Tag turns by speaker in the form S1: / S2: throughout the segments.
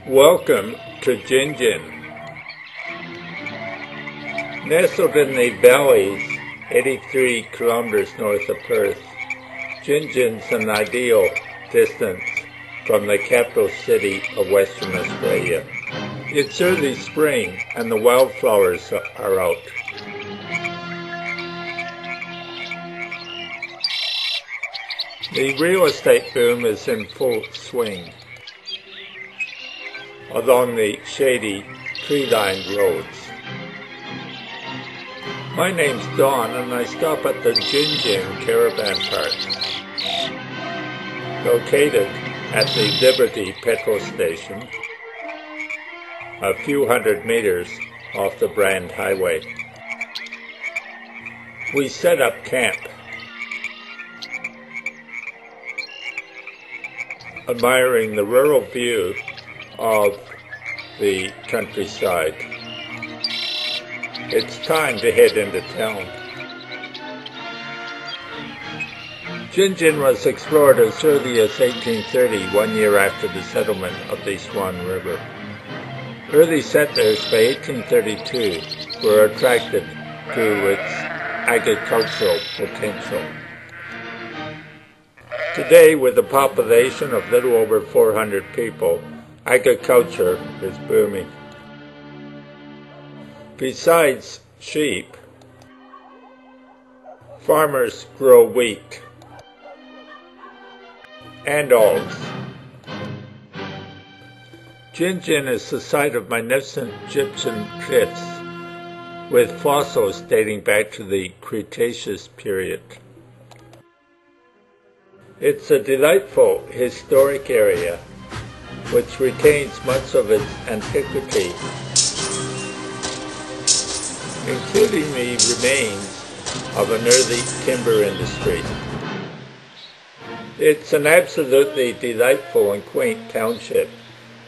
S1: Welcome to Gingin. Nestled in the valleys 83 kilometers north of Perth, Gingin's an ideal distance from the capital city of Western Australia. It's early spring and the wildflowers are out. The real estate boom is in full swing along the shady, tree-lined roads. My name's Don and I stop at the Gingin Caravan Park, located at the Liberty petrol station, a few hundred meters off the Brand Highway. We set up camp, admiring the rural view of the countryside. It's time to head into town. Gingin was explored as early as 1830, 1 year after the settlement of the Swan River. Early settlers by 1832 were attracted to its agricultural potential. Today, with a population of little over 400 people, agriculture is booming. Besides sheep, farmers grow wheat and olives. Gingin is the site of magnificent gypsum cliffs with fossils dating back to the Cretaceous period. It's a delightful historic area which retains much of its antiquity, including the remains of an early timber industry. It's an absolutely delightful and quaint township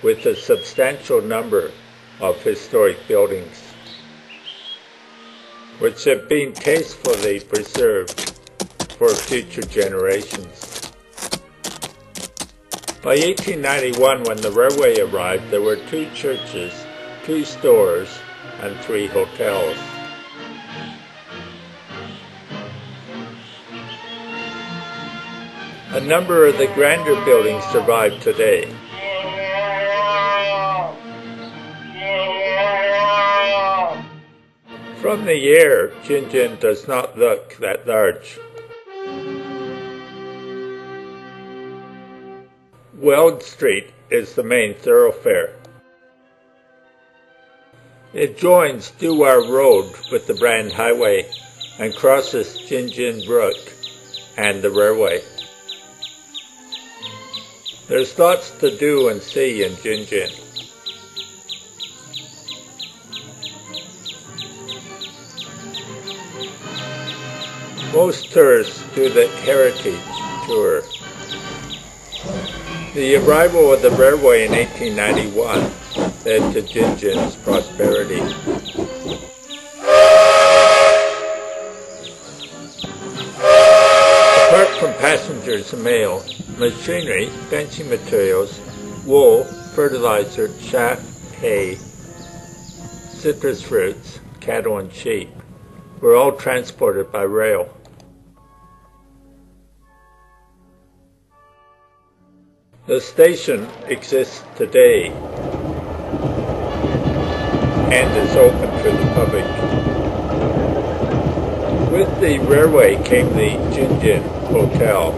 S1: with a substantial number of historic buildings, which have been tastefully preserved for future generations. By 1891, when the railway arrived, there were 2 churches, 2 stores, and 3 hotels. A number of the grander buildings survive today. From the air, Gingin does not look that large. Weld Street is the main thoroughfare. It joins Dewar Road with the Brand Highway and crosses Gingin Brook and the railway. There's lots to do and see in Gingin. Most tourists do the heritage tour. The arrival of the railway in 1891 led to Gingin's prosperity. Apart from passengers and mail, machinery, fencing materials, wool, fertilizer, chaff, hay, citrus fruits, cattle and sheep were all transported by rail. The station exists today and is open to the public. With the railway came the Gingin Hotel.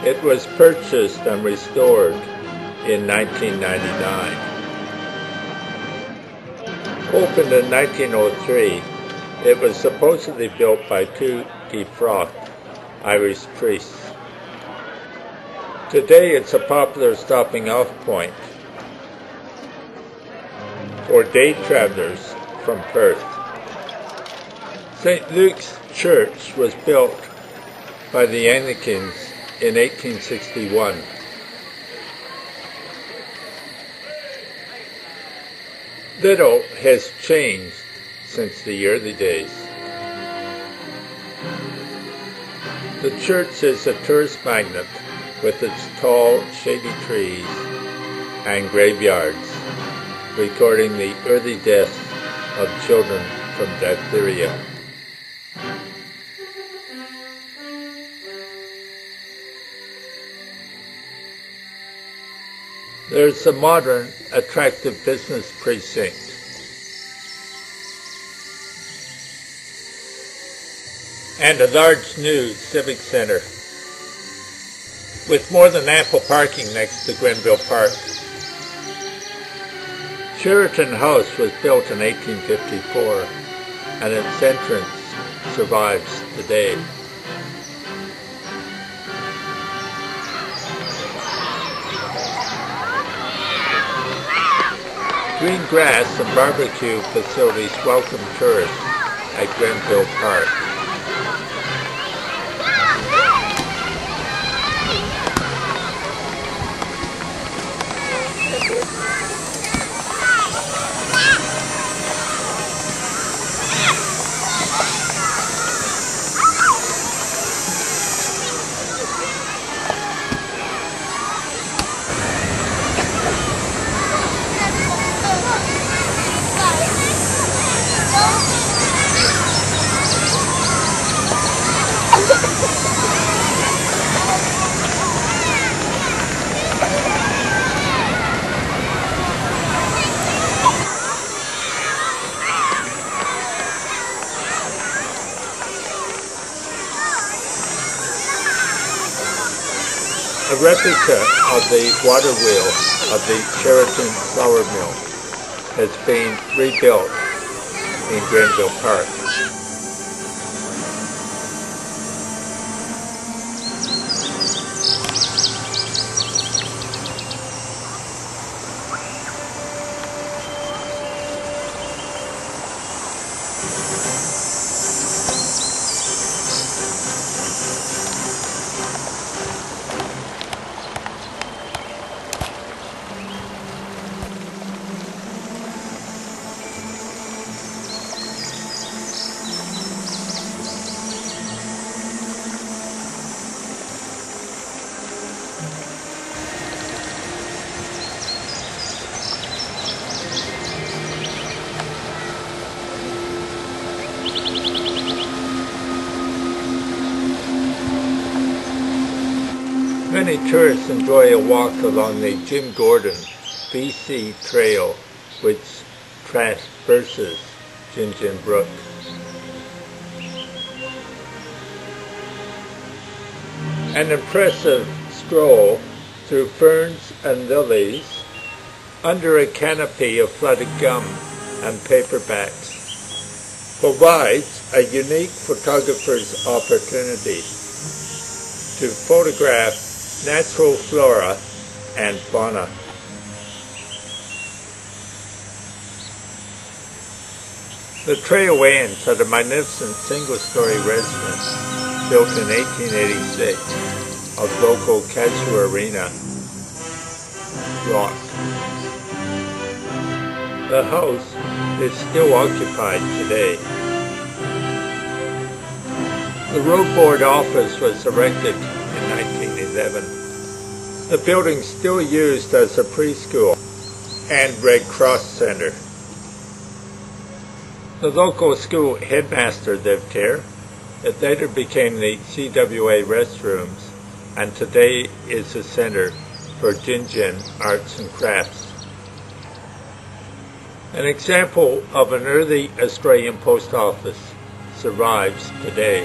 S1: It was purchased and restored in 1999. Opened in 1903, it was supposedly built by 2 defrocked Irish priests. Today it's a popular stopping off point for day travelers from Perth. St. Luke's Church was built by the Anglicans in 1861. Little has changed since the early days. The church is a tourist magnet with its tall, shady trees and graveyards, recording the early deaths of children from diphtheria. There's a modern, attractive business precinct. And a large new civic center with more than ample parking next to Grenville Park. Sheraton House was built in 1854, and its entrance survives today. Green grass and barbecue facilities welcome tourists at Grenville Park. A replica of the water wheel of the Sheraton Flour Mill has been rebuilt in Grenville Park. Many tourists enjoy a walk along the Jim Gordon BC Trail, which traverses Gin Gin Brook. An impressive stroll through ferns and lilies under a canopy of flooded gum and paperbacks provides a unique photographer's opportunity to photograph natural flora and fauna. The trail ends at a magnificent single-story residence built in 1886 of local casuarina rock. The house is still occupied today. The Road Board office was erected in 1911. The building still used as a preschool and Red Cross Center. The local school headmaster lived here. It later became the CWA restrooms, and today is a center for Gin Gin arts and crafts. An example of an early Australian post office survives today.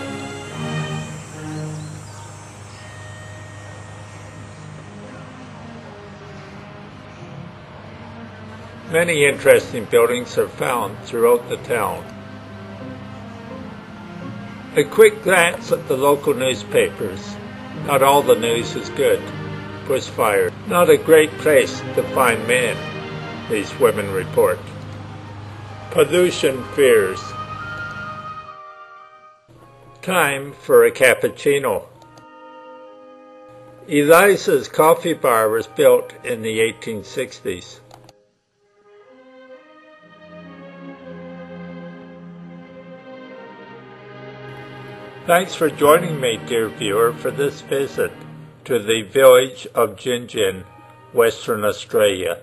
S1: Many interesting buildings are found throughout the town. A quick glance at the local newspapers. Not all the news is good. Bushfire, not a great place to find men, these women report. Pollution fears. Time for a cappuccino. Eliza's Coffee Bar was built in the 1860s. Thanks for joining me, dear viewer, for this visit to the village of Gingin, Western Australia.